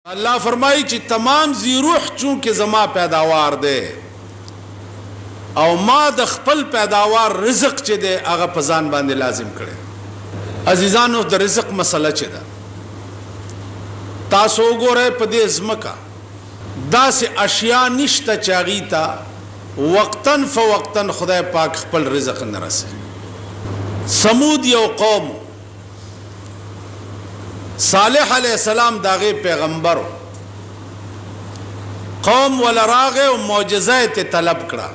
अल्लाह फरमाई कि तमाम जी रूह चूंकि जमा पैदावार दे और मां द खपल पैदावार रिज़्क चे दे आगा पजान बांधे लाजिम करे। अजीजानो द रिज़्क मसला चे दा तासो गोरे पदे ज़मका दा से अशिया निश्ता चागीता वक्तन फ़वक्तन खुदा पाक खपल रिज़्क न रसे। समूद यो कौम सालेह अलैहिस्सलाम दागे पैगंबर कौम वाला रागे और मौजज़ा ते तलब करा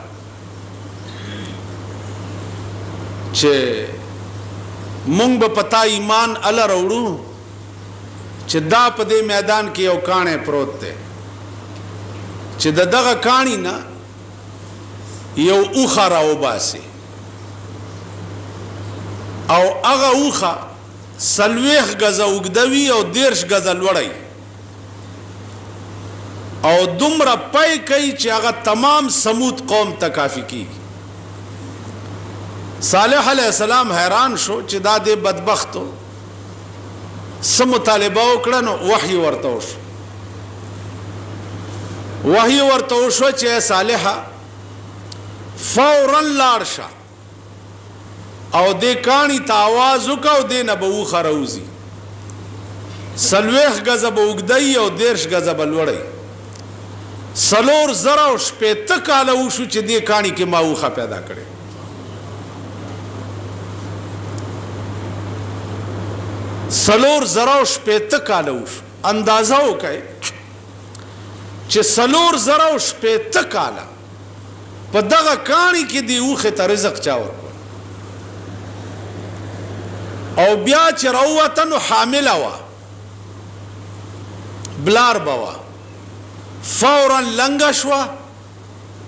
चे मुंग पता ईमान अल रौड़ू चे दा पदे मैदान के यो काने प्रोत थे चे दगा कानी ना यो ऊखा राओ बासे और अगा ऊखा सलवेख गजा उगदवी और देर्श गजा लड़ाई और दुमरा पै कई चागा तमाम समूद कौम तकाफी की। सालेह अलैहिस्सलाम हैरान शो चिदादे बदबख्तो समुतालिबा उकड़न वही वर्तोश वही वर्तोशो चे सालेहा फौरन लाड़शा और दे कानी तावाज उका दे न बऊ खरौजी सलवेख गजब उगदई और देर्श गजब अलवड़ई सलोर जरा पेत काला उशु चे दे कानी के माऊखा पैदा करे। सलोर जरा पेत काला उशु अंदाजा हो कहे चे सलोर जरा पेत काला पदगा कानी के दी ऊखे तरिज़क चावर और ब्या चरौतन हामिल हुआ ब्लार बवा फौरन लंगशवा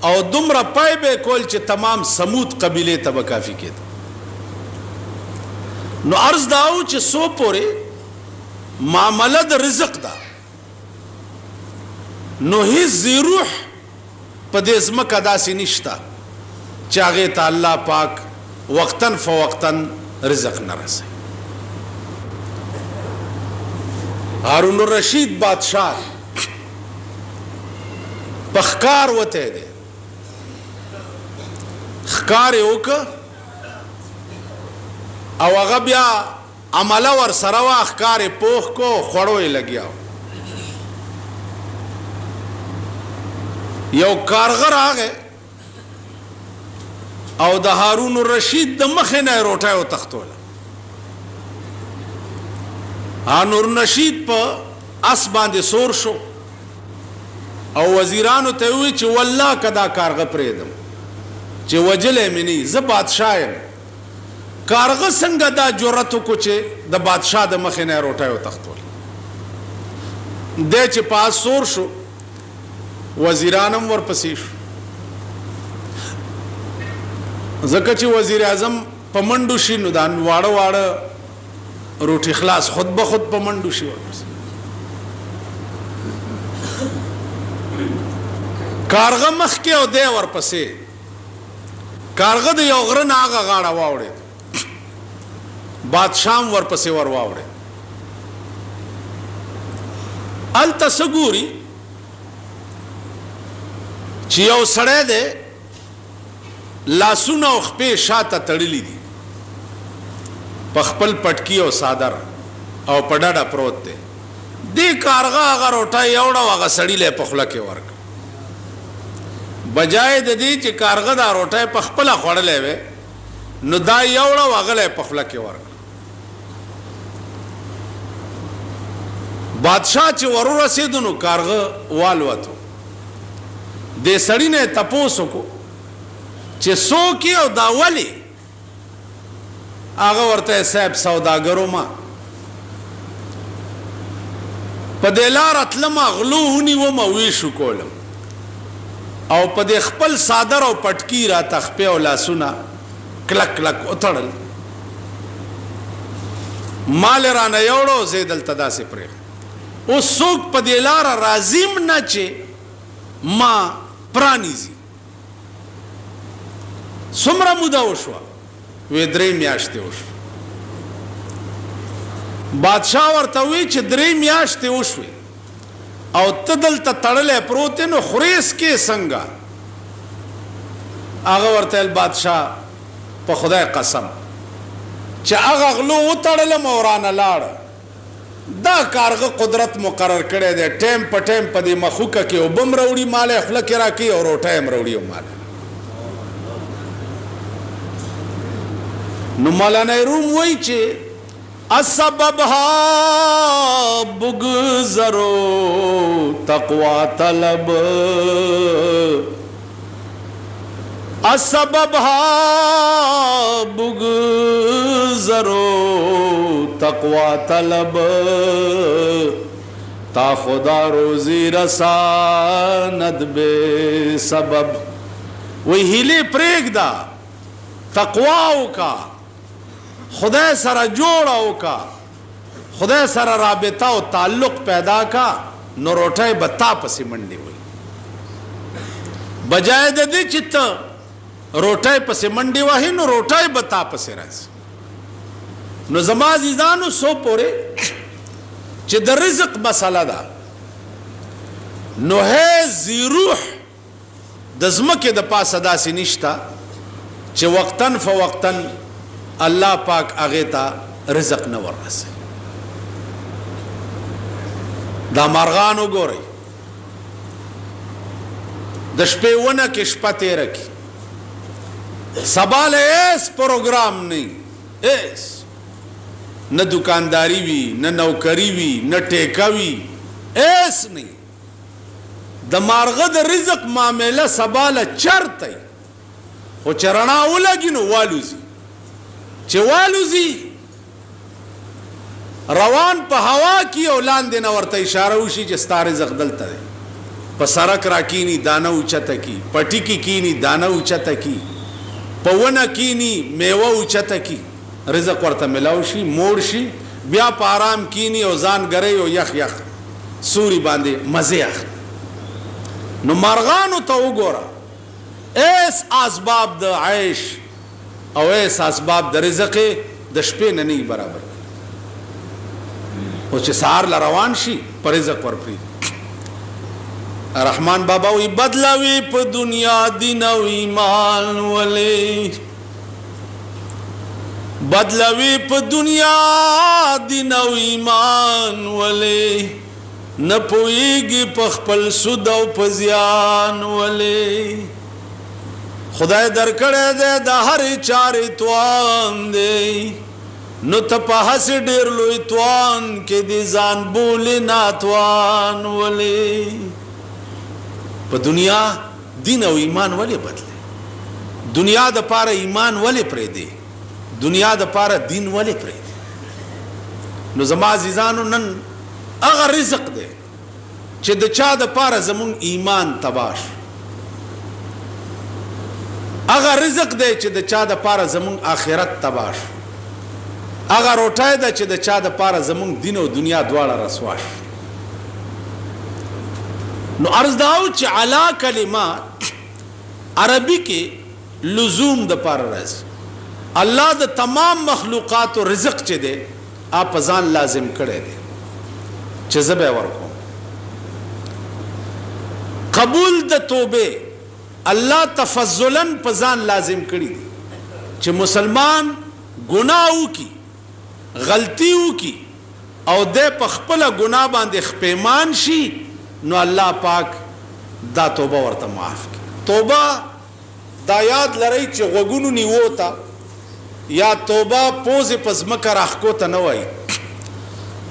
और दुमरा पैबे कोल चे तमाम समूद कबीले तब काफी के नो अर्ज दाऊ चे सो पोरे मामलद रिज़्क दा नो ही ज़रूह पदेज़म कदा से निश्ता चागे ता अल्लाह पाक वक्तन फ़वक्तन रिज़्क न रसे। हारून रशीद बादशाह पखकार वते दे खकार ओक अवगब्या अमला वर सरवा खकार पोख को खड़ोए लगिया यो कारगर आ गए और द हारून रशीद द मखे न रोटायो तख्तोला हारून रशीद पर अस बांधे सोर शो और वजीरान ते हुई चे वल्लाह कदा कारग प्रेदम चे वजले मिनी ज बादशाह कारग संग दा जुरत को चे द बादशाह द मखे न रोटायो तख्तोला दे चे पास सोर शो वजीरानम वर पसीश जकची वजीर आजम पमंडुशी नुदान वाड़ वाड़ रोटी खलास खुद ब खुद पमंडुशी कारग मख के दे वर पसे कारग द योगरन आगा गाड़ा वावड़े बादशाह वर पसे वर वावड़े अल तसगूरी चियो सड़े दे लासुना उखपे शाता तड़ली दी पखपल पटकी और सादर और पडाडा प्रोत दे दे कारगा अगर उठा एवड़ा वागा सड़ी ले पखला के वर्क बजाय दे दी चे कारगा दा रोटा पखपला खोड़ ले वे नुदा एवड़ा वागा ले पखला के वर्क बादशाह चे वरू रसीदुनु कारगा वालवा तो दे सड़ी ने तपोसो को चे सो की और दावली आगा वर्ते साहब सौदागरों मा पदेलार अतलमा गलू हुनी वो मवीशु कोलम और पदे खपल सादर और पटकी रा तखपे और लासुना क्लक क्लक उतड़ल माल राना योड़ो जेदल तदा से प्रे वो सोक पदेलार राजिम न चे मां प्राणीजी सुमरा मुदा उशवा वे द्रे म्याश्ते उशवा बादशाह वर तवी चे द्रे म्याश्ते उशवे او ته دلته تړلی پروت نو خریس کې څنګه؟ هغه ورته ویل بادشاه په خدای قسم چې هغه غلو وتړلم او رانه لاړه، دا کارغه قدرت مقرر کړی دی، ټیم په ټیم په دې مخوکه کې اوبه م راوړي ماله خوله کې راکوي او روټۍ م راوړي ماله. نو مولانا روم وایي چې السببها بگذرو تقوا طلب، السببها بگذرو تقوا طلب، تا خدا روزی رساند بے سبب. وی ہیلے پریگ دا تقواو کا خدای سره جوړاو کا، خدای سره رابطه او تعلق پیدا کا، نو روټۍ به تا پسې منډې وي. بجای د دې چې ته روټۍ پسې منډې وهې نو روټۍ به تا پسې راځي. نو زما عزیزانو سو پورې چې د رزق مسله ده، نو هیڅ روح د ځمکې د پاسه داسې نشته چې وقتاً فوقتاً الله پاک هغې ته رزق نه وررسوي. دا مارغان وګورئ، د شپې ونه کې شپه تېره کړي، سبا له هېڅ پروګرام نه هېڅ، نه دکانداري وي، نه نوکري وي، نه ټیکه وي، هېڅ نه. د مارغه د رزق معامله سبا له چرته وي، خو چې رڼا ولګي نو والوځي، چې والوځي روان په هوا کې او لاندې نه ورته اشاره وشي چې ستا رزق دلته دی. په سړک را کینی دانه اوچته کی، پټي کې کینی دانه اوچته کی، په ونه کینی میوه اوچته کی، رزق ورته ملاو شي، موړ شي، بیا په آرام کینی او ځان ګرئ او یخ یخ سوري باندې مزې اخلي. نو مارغانو ته وګوره، ایس اسباب د عیش او ایس اسباب د رزق د شپې نه نه برابر، او چې سهار له روان شي په رزق ورپرېږدي. رحمان بابا وی بدلوي په دنیا دین او ایمان ولې، بدلوي په دنیا دین او ایمان ولې، نه پوهېږي په خپل سود او په زیان ولې. خدای درکړی دی د هرې چارې توان دی، نو ته په هسې ډېر لوی توان کې دې ځان بولې ناتوان ولې. په دنیا دین او ایمان ولې بدلې؟ دنیا د پاره ایمان ولې پرېږدې؟ دنیا د پاره دین ولې پرېږدې؟ نو زما عزیزانو نن هغه رزق دی چې د چا د پاره زمونږ ایمان تباه شو، هغه رزق دی چې د چا د پاره زمونږ آخرت تباه شو، هغه روټۍ ده چې د چا د پاره زمونږ دین او دنیا دواړه رسوا شو. نو عرض داو چې علا کلمات عربي کې لزوم د پاره راځي. الله د تمام مخلوقاتو رزق چې دی آپ ځان لازم کړی دی چې زه به ورکوم. قبول د توبه الله تفضلا په ځان لازم کړی دی چې مسلمان ګناه وکړي، غلطي وکړي او د په خپله ګناه باندې خپیمان شي، نو الله پاک دا توبه ورته معاف کړي. توبه دا یاد لرئ چې غوږونو نیوو ته یا توبه پوزې په ځمکه راښکو ته نه وایي.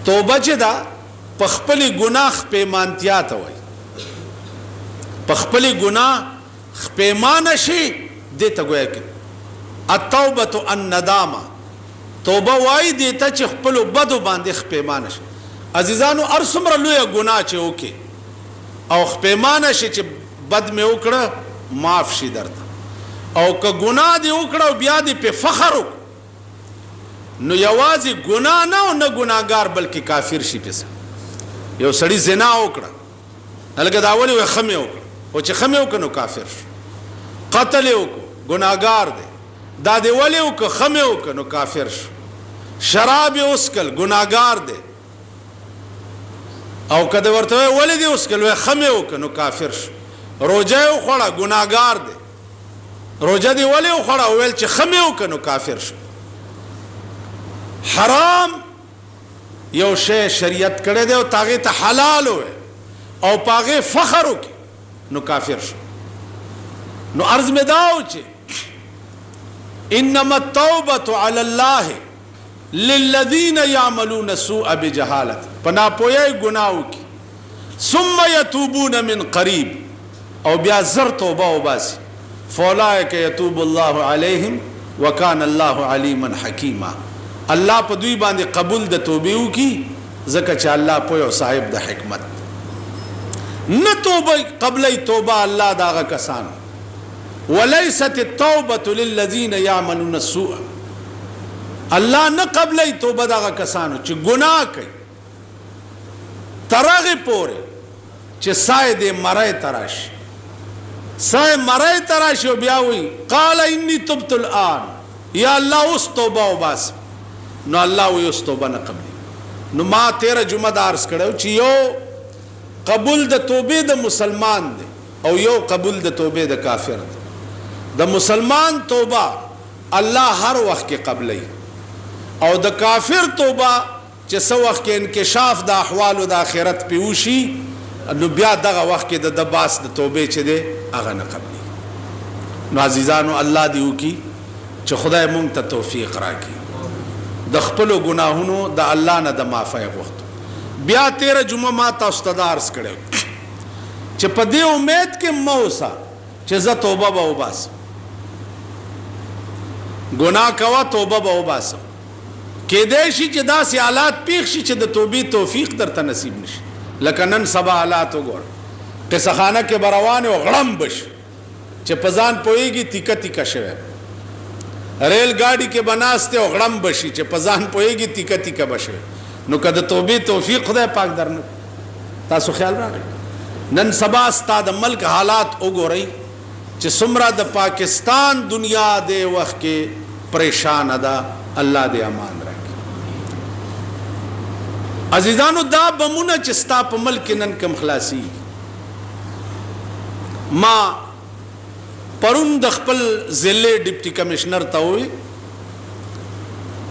توبه چې ده په خپلې ګناه خپیمانتیا ته وایي. په خپلې ګناه خپیمانه شي دې ته ګویا کې التوبة الندامه. توبه وایي دې ته چې خپلو بدو باندې خپیمانه شي. عزیزانو هر څومره لویه ګناه چې وکړي او خپیمانه شي چې بد مې وکړه معاف شي درته، او که ګناه دې وکړه او بیا دې پې فخر وکړو نو یوازې ګناه نه او نه ګناهګار بلکې کافر شي پې. یو سړي زنا وکړه، هلکه دا ولې وایي ښه مې وکړه، او چې ښه مې وکړه نو کافر شو. قتل یې وکړو ګناهګار دی، دا دې ولې وکړه ښه مې وکړه نو کافر شو. شراب یې وڅکل ګناهګار دی، او کده ورته ولې دی اوس کله خمه وکنو کافر شو. روزه یو خوړه ګناګار دی، روزه دی ولې یو خوړه ویل چې خمه وکنو کافر شو. حرام یو شی شریعت کړی دی او تاغه ته حلال وي او پاغه فخر وکي نو کافر شو. نو عرض میں داو چې انما التوبه علی الله للذین یعملون السوء بجهالة، پنا پوی گناہو کی ثم یتوبون من قریب او بیا زر توبه و باسی فاولئک یتوب الله علیہم وکان الله علیما حکیما. اللہ پا دوی باندې قبول د توبیو کی زکا چا اللہ پوی و صاحب د حکمت. نہ توبه قبل توبه اللہ داغا کسانو ولیست التوبة للذین یعملون السوء، اللہ نہ قبل توبه داغا کسانو چې گناہ کئی ترغی پورے چې سائے دے مرائے تراش سائے مرائے تراش و بیاوی قال انی تبت الان یا اللہ اس توبہ و باس نو اللہ وی اس توبہ نہ قبلی. نو ما تیرہ جمعہ دارس کرو چی یو قبول دا توبے دا مسلمان دے او یو قبول دا توبے دا کافر دے. دا مسلمان توبہ اللہ ہر وقت کے قبلی او دا کافر توبہ چې سو وخت کې انکشاف د احوال د آخرت پیوشي نو بیا دغه وخت کې د باس د توبې چې دی هغه نه قبلي. نو عزیزانو الله دې وکړي چې خدای مونږ ته توفیق راکړي د خپلو ګناهونو د الله نه د معافی غوښتو. بیا 13 جمعه ما تاسو ته درس کړی چې په دې امید کې مه اوسه چې زه توبه به وباسم، ګناه کوه توبه به وباسم. کېدای شي چې داسې حالات پیښ شي چې د توبې توفیق درته نصیب نشي. لکه نن سبا حالات وګوره، قصه خانه کې به روان او غړم بشي چې په ځان پوهېږي تیکه تیکه شوی، ریل ګاډي کې به ناست او غړم بشي چې په ځان پوهېږي تیکه تیکه به شوی. نو که د توبې توفیق خدای پاک درنه تاسو خیال راغی. نن سبا ستا د ملک حالات وګورئ چې څومره د پاکستان دنیا د وخت کې پریشان ده. الله دې امان راکړي. عزیزانو دا بمونه چې ستا په ملک نن کم خلاصي. ما پرون د خپل ضلع ډیپټي کمشنر ته وی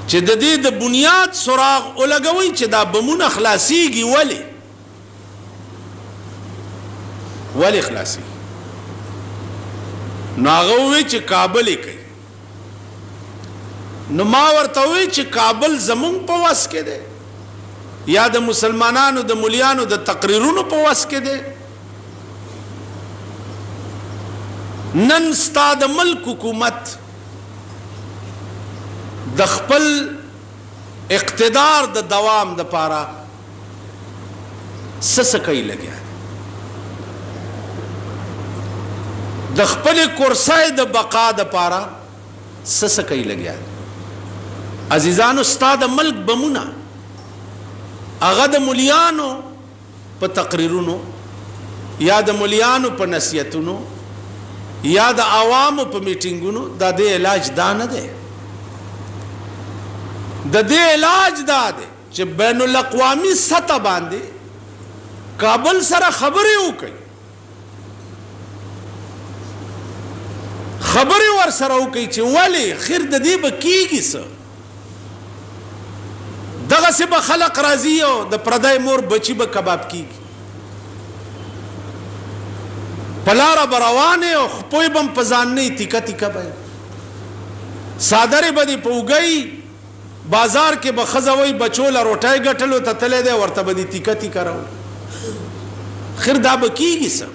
چې د دې د بنیاد سراغ ولګوي چې دا بمونه خلاصيږي ولی خلاصي. نو هغه وی چې کابل یې کوي. نو ما ورته وی چې کابل زمونږ په وس کې دی یا د مسلمانانو د مليانو د تقریرونو په وس کې دی. نن ستا د ملک حکومت د خپل اقتدار د دوام د پاره سسکای لګیا، د خپل کرسای د بقا د پاره سسکای لګیا. عزیزانو ستا د ملک بمونه هغه د مليانو په تقریرونو یا د مليانو په نصیحتونو یا د عوامو په میټینګونو دا د علاج دا نه دی. د دې علاج دا دی چې بین الاقوامی سطح باندې کابل سره خبرې وکړي، خبرې ور سره وکړي چې ولی خیر د دې به کیږي څه. دغه څه به خلق راځي او د پردای مور بچی به کباب کیږي، پلاره به روانې او خپوی به په ځان نه تیکه تیکه به صادرې به دې په اوږی بازار کې به ښځه وایي بچو له روټۍ ګټلو ته تللی دی ورته به دې تیکه تیکه راوړي. خیر دا به کیږي څه؟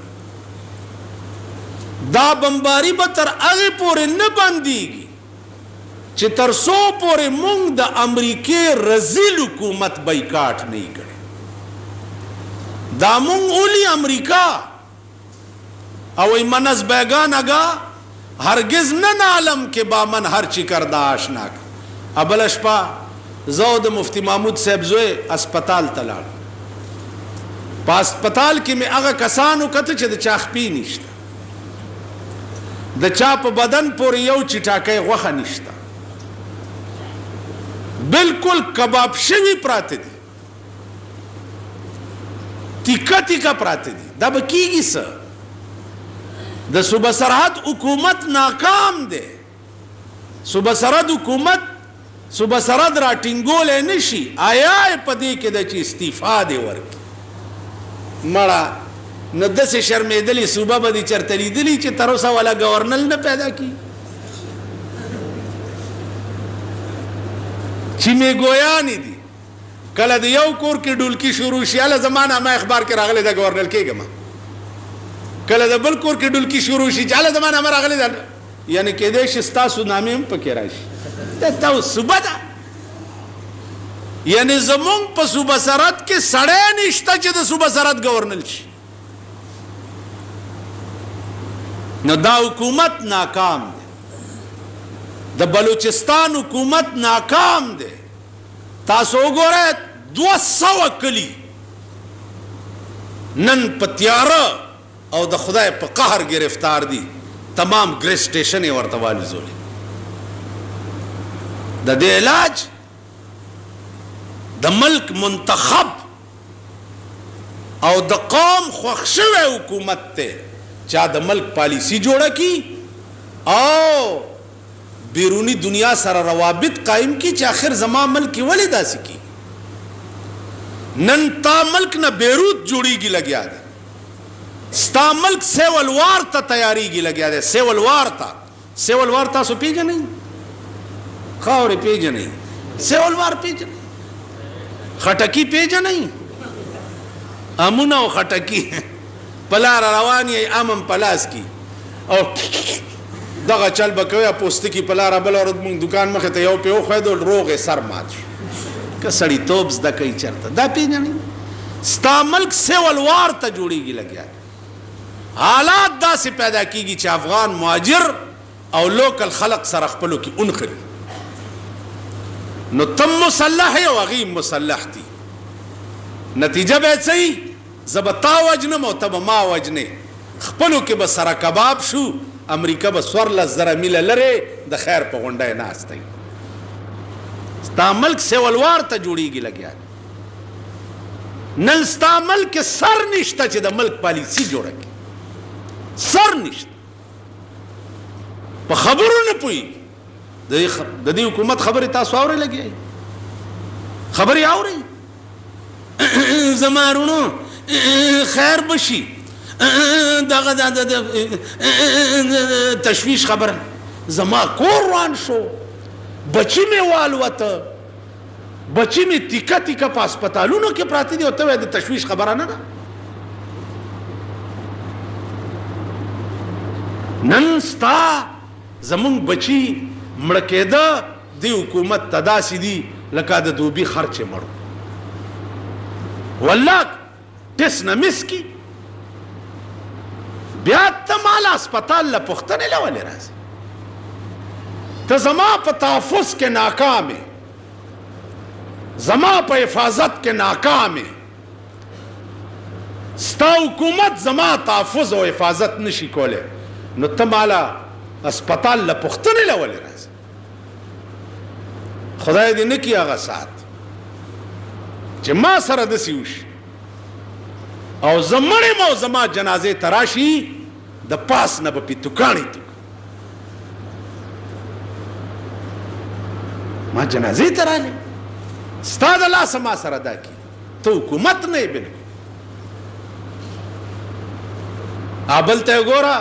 دا بمباری به تر هغې پورې نه بندېږي چې تر څو پورې مونږ د امریکې رزیل حکومت بایکاټ نه کړي. دا مونږ اولی امریکا او من از بیگان اگا هرگز نه نالم که با من هر چی کرده آشنا کړ. ابل شپه زه د مفتی محمود صاحب زوی اسپتال ته لاړم. په اسپتال کې مې هغه کسان وکتل چې د چا خپې نشته، د چا په بدن پورې یو چټاکۍ غوښه نشته، بالکل کباب شوي پراته دي. تیکه تیکه پراته دي. دا به کیږي څه؟ د صوبه سرحد حکومت ناکام دی. صوبه سرحد حکومت صوبه سرحد را ټینګولی نشي. آیا په دې کې ده چې استعفا دې ورکړي؟ مړه نو داسې شرمېدلې صوبه به دې چېرته لیدلي چې تر اوسه والا ګورنل نه پیدا کړي؟ چې میګویانې دي کله د یو کور کې ډولکي شروع شي هله زما نامه اخبار کې راغلی ده ګورنر کېږم. کله د بل کور کې ډولکي شروع شي چې هله زما نامه راغلی ده، یعنې کېدی شي ستاسو نامې هم پکې راشي. دا تا صوبه ده، یعنې زمونږ په صوبه سرحد کې سړی نشته چې د صوبه سرحد ګورنر شي. نو دا حکومت ناکام دی. د بلوچستان حکومت ناکام دی. تاسو وګورئ 200 کلی نن په تیاره او د خدای په قهر گرفتار دي. تمام ګریس سټیشن یې ورته والوزولي. د دې علاج د ملک منتخب او د قوم خوښ شوی حکومت ته چا د ملک پالیسی جوړه کی او بیرونی دنیا سره روابط قائم کی چې آخر زما ملک ولې داسې کی. نن تا ملک نه بیروت جوړیږي لګیا دی. ستا ملک سیول وار ته تیاریږي لګیا دی. سیول وار ته. سیول وار تاسو پیژنئ؟ خاورې پیژنئ؟ سیول وار پیژنئ؟ خټکی پیژنئ؟ امونه او خټکی په لاره روان یې ام په لاس کې او دغه چل به کوي پوستکي په لاره بله ورځ مونږ دکان مخې ته یو پې وښویدو روغ یې سر مات شو. که سړیتوب زده کوي چېرته دا پیژنئ؟ ستا ملک سیول وار ته جوړیږي لګیا. حالات داسې پیدا کیږي چې افغان مهاجر او لوکل خلق سره خپلو کې اونخري. نو تم مسلح یې او هغوی مسلح دي. نتیجه به یې څه وي؟ زه به تا وجنم او ته به ما وجنې. خپلو کې به سره کباب شو. امریکا به 14,000 میله لرې د خیر په غونډه یې ناست دی. ستا ملک سیولوار ته جوړیږي لګیا. نن ستا ملک کې سر نشته چې د ملک پالیسی جوړه کړي. سر نشته. په خبرو نه پوهېږي. د دې حکومت خبرې تاسو اورئ لګیا؟ خبرې اورئ؟ زما وروڼو خیر به شي. دغه تشویش خبره. زما کور روان شو، بچی مې والوته، بچی مې تیکه تیکه په هسپتالونو کې پراته دي او ته وایې د تشویش خبره نه ده. نن ستا زمونږ بچي مړه کېده دې حکومت ته داسې دي لکه د دوبي خر چې مړ والله ټس نه مس کی. بیا ته مال هسپتال له پوښتنې له ولې راځې؟ ته زما په تحفظ کې ناکام یې، زما په حفاظت کې ناکام یې. ستا حکومت زما تحفظ او حفاظت نشي کولی، نو ته مالا هسپتال له پوښتنې له ولې راځې؟ خدای دې نه کړي هغه ساعت چې ما سره داسې وشي او زه مړ یم او زما جنازې ته راشي د پاس نه به پې توکاڼې توک. ما جنازې ته راغلې، ستا د لاسه ما سره دا کړي. ته حکومت نه یې بلکل. بل ته یې ګوره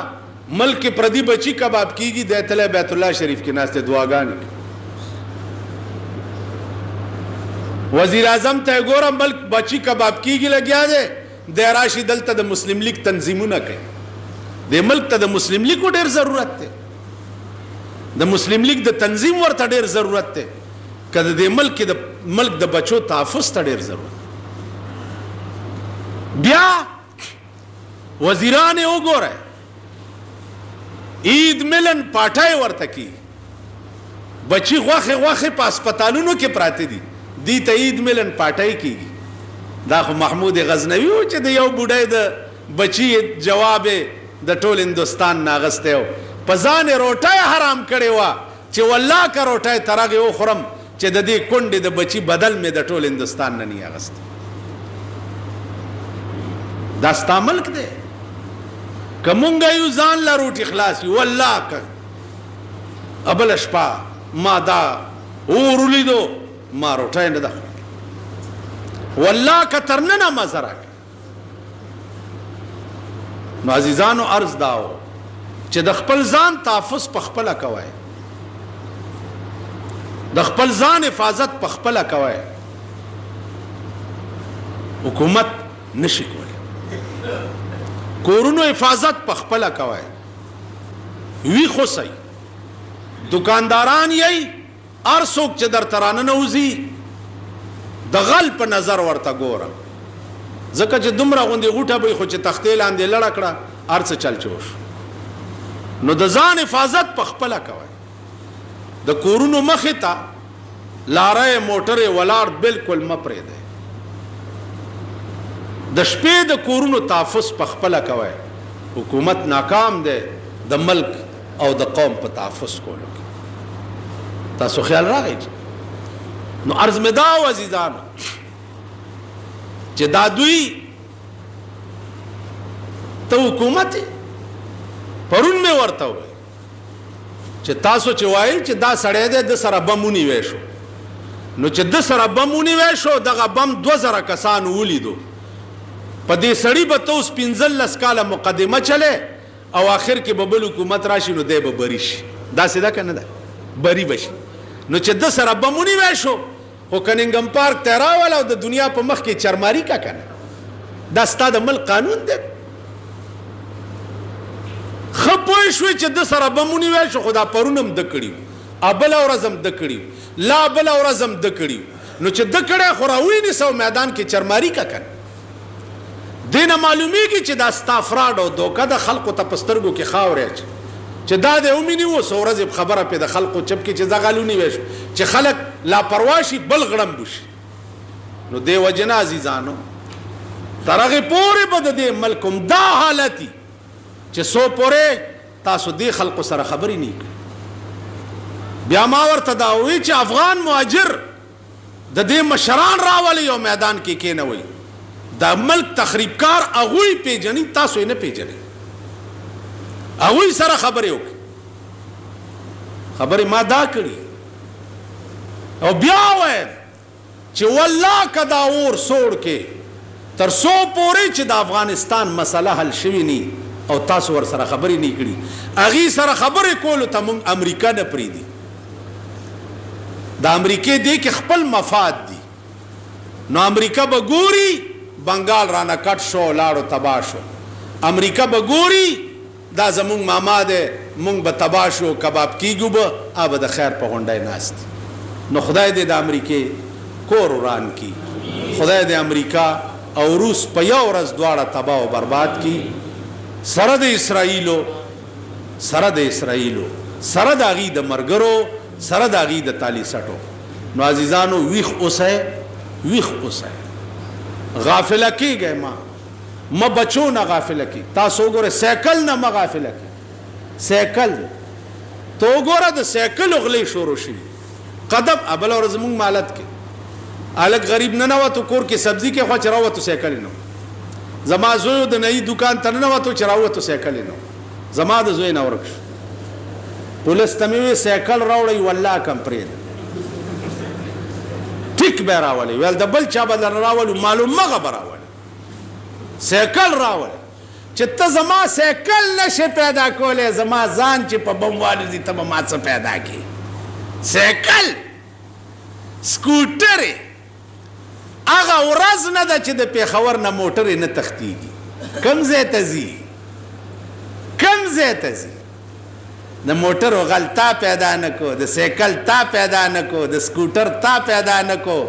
ملک کې پردي بچي کباب کېږي، دی تلی بیت الله شریف کې ناست دی دعاګانې کوي. وزیر اعظم ته یې ګوره ملک بچي کباب کېږي لګیا دی، دی راشي دلته د مسلم لیگ تنظیمونه کوي. د ملک ته د مسلم لیگ ډېر ضرورت دی، د مسلم لیگ د تنظیم ورته ډېر ضرورت دی، که د ملک د بچو تحفظ ته ډېر ضرورت. بیا وزیران یې وګورئ عید ملن پاټی ورته کېږي. بچي غوښې په هسپتالونو کې پراته دي، دی ته عید ملن پاټی کېږي. دا خو محمود غزنوي و چې د یو بوډۍ د بچي جواب د ټول هندوستان نه اخیستی و، په ځان یې روټۍ حرام کړې وه چې والله که روټۍ تر هغې وخورم چې د دې کونډې د بچي بدل مې د ټول هندوستان نه نی اخیستی. دا ستا ملک دی که مونږ یو ځان له روټي خلاص یو والله که بله شپه ما دا اور ولیدو ما روټۍ نه ده والله که تر ننه مزه راکړه. نو عزیزانو عرض داو چې د خپل ځان تحفظ په خپله کوئ، د خپل ځان حفاظت په خپله کوئ. حکومت نشي کولی. کورونو حفاظت په خپله کوئ. وی خوسئ دکانداران یی هر څوک چې در ترانه نوځي د غل په نظر ورته ګوره، ځکه چې دومره غوندې غوټه به خو چې تختې لاندې لړه کړه هر څه چل چوش. نو د ځان حفاظت په خپله کوئ. د کورونو مخې ته لاره موټرې ولاړ بالکل مه پرېږدئ. د شپې د کورونو تحفظ په خپله کوئ. حکومت ناکام دی د ملک او د قوم په تحفظ کولو کې. تاسو خیال راغی؟ نو عرض مې دا و عزیزانو چې دا دوی ته حکومت پرون مې ورته وویل چې تاسو چې وایي چې دا سړی دی د سره بم ونیوی شو، نو چې د سره بم ونیوی شو دغه بم 2000 کسانو ولیدو، په دې سړي به ته اوس 15 کاله مقدمه چلې او آخر کې به بل حکومت راشي نو دی به بری شي. داسې ده که نه ده؟ بری به شي. نو چې د سره بم ونیوی شو خو کنینګم پارک ته راول او د دنیا په مخ کې چرماری کا کنه، دا ستا د ملک قانون دی. ښه پوه شوې چې د سره بم ونیوی شو خو دا پرون هم ده کړي وو، بله ورځ هم ده کړي وو، لا بله ورځ هم ده کړي وو. نو چې ده کړی خو راونیسه میدان کې چرماری کا کنه. دې نه معلومیږي چې دا ستا فراډ او دوکه د خلقو ته په سترګو کې خاورې اچي چې دا دې ومینیو څو ورځې خبره پې د خلقو چپ کې چې دغه ونیوی شو چې خلک لاپروا شي بل غړمبو شي. نو دې وجې نه عزیزانو تر هغې پورې به د دې ملک هم دا حالت وي چې څو پورې تاسو دې خلقو سره خبرې نه کړي. بیا ما ورته دا ووایي چې افغان مهاجر د دې مشران راولئ او میدان کې کېنوئ. دا ملک تخریبکار هغوی پیژني، تاسو یې نه پیژنئ. هغوی سره خبرې وکړي. خبرې ما دا کړي او بیا وایم چې والله که دا اور سوړ کې تر څو پورې چې د افغانستان مسله حل شوي نه او تاسو ور سره خبرې نه کړي، هغې سره خبرې کولو ته موږ امریکا نه پرېږدي. د امریکې دې کې خپل مفاد دي. نو امریکا به ګوري بنګال رانه کټ شو لاړو تباه شو، امریکا به ګوري دا زمونږ ماما دی مونږ به تباه شو کباب کیږو به به د خیر په غونډی ناست. نو خدای دې د امریکې کور وران کی، خدای دې امریکا او روس په یو ورځ دواړه تباه و برباد کی، سره د اسرائیلو سره د هغې د ملګرو سره د هغې د تالی سټو. نو عزیزانو ویښ اوسئ، غافله کیږئ. ما بچو نه غافله کی. تاسو وګوره سایکل نه ما غافله کی. سایکل تو وګوره د سایکل غلې شروع شي قدم بله ورځ زموږ مالت کې هلک غریب ننوتو کور کې سبزي کې خوا چې راوتو سایکل یې نه و. زما زوی د نهي دوکان ته ننوتو چې راوتو سایکل یې نه و. زما د زوی نه ورک شو. پولیس ته مې وویل سایکل راوړئ والله کم پرېږده ټیک به یې راولئ. ویل د بل چا به در راولو معلوم مغه به راولئ سایکل راول چې ته زما سایکل نشې پیدا کولی، زما ځان چې په بم والوځي ته به ما څه پیدا کړي. سایکل سکوټرې هغه ورځ نه ده چې د پېښور نه موټرې نه تښتېږي. کوم ځای ته ځي د موټرو غل تا پیدا نه کو، د سایکل تا پیدا نه کو، د سکوټر تا پیدا نه کو،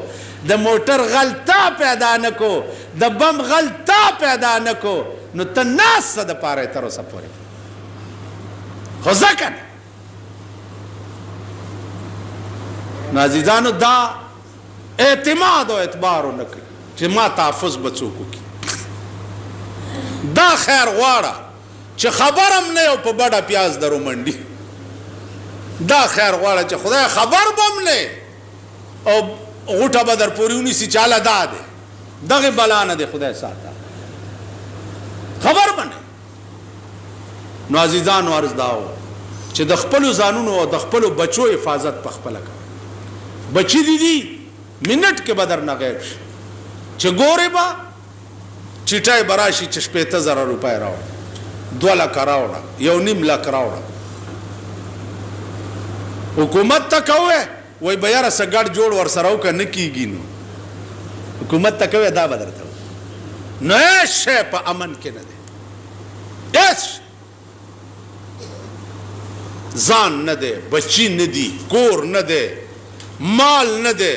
د موټر غل تا پیدا نه کو، د بم غل تا پیدا نه کو. نو ته ناست څه دپاره یې تر اوسه پورې خو ځه که نه. نو عزیزانو دا اعتماد او اعتبار ونه کوي چې ما تحفظ به څوک وکړي. دا خیر غواړه چې خبر هم نه یو په بډه پیاز درو منډي. دا خیر غواړه چې خدای خبر به هم نه او غوټه به در پورې ونیسي چې هله دا دی. دغې بلا نه دی خدای ساته. نو عزیزانو عرض داو چې د خپلو ځانونو او د خپلو بچو حفاظت په خپله کوه. بچی دي منټ کې به درنه غیب شي چې ګورې به چټای به راشي چې 15,000 روپۍ راوړه، 2 لکه راوړه، 1.5 لک راوړه. حکومت ته کوې وایي به یاره څه ګډ جوړ ورسره وکړه نه کېږي. نو حکومت ته کوې دا به درته نو هیڅ شی په امن کې نه دی، هیڅ ځان نه دی، بچی نه دي، کور نه دی، مال نه دی،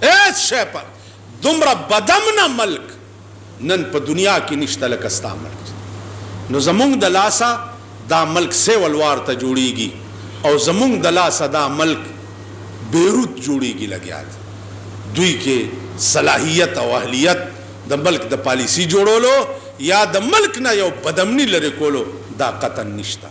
هیڅ شی په دومره بدامنه ملک نن په دنیا کې نشته لکه ستا ملک. نو زمونږ د لاسه دا ملک سیول وار ته جوړیږي او زمونږ د لاسه دا ملک بیروت جوړیږي لګیا دی. دوی کې صلاحیت او اهلیت د ملک د پالیسی جوړولو یا د ملک نه یو بدامني لرې کولو دا قطعا نشته.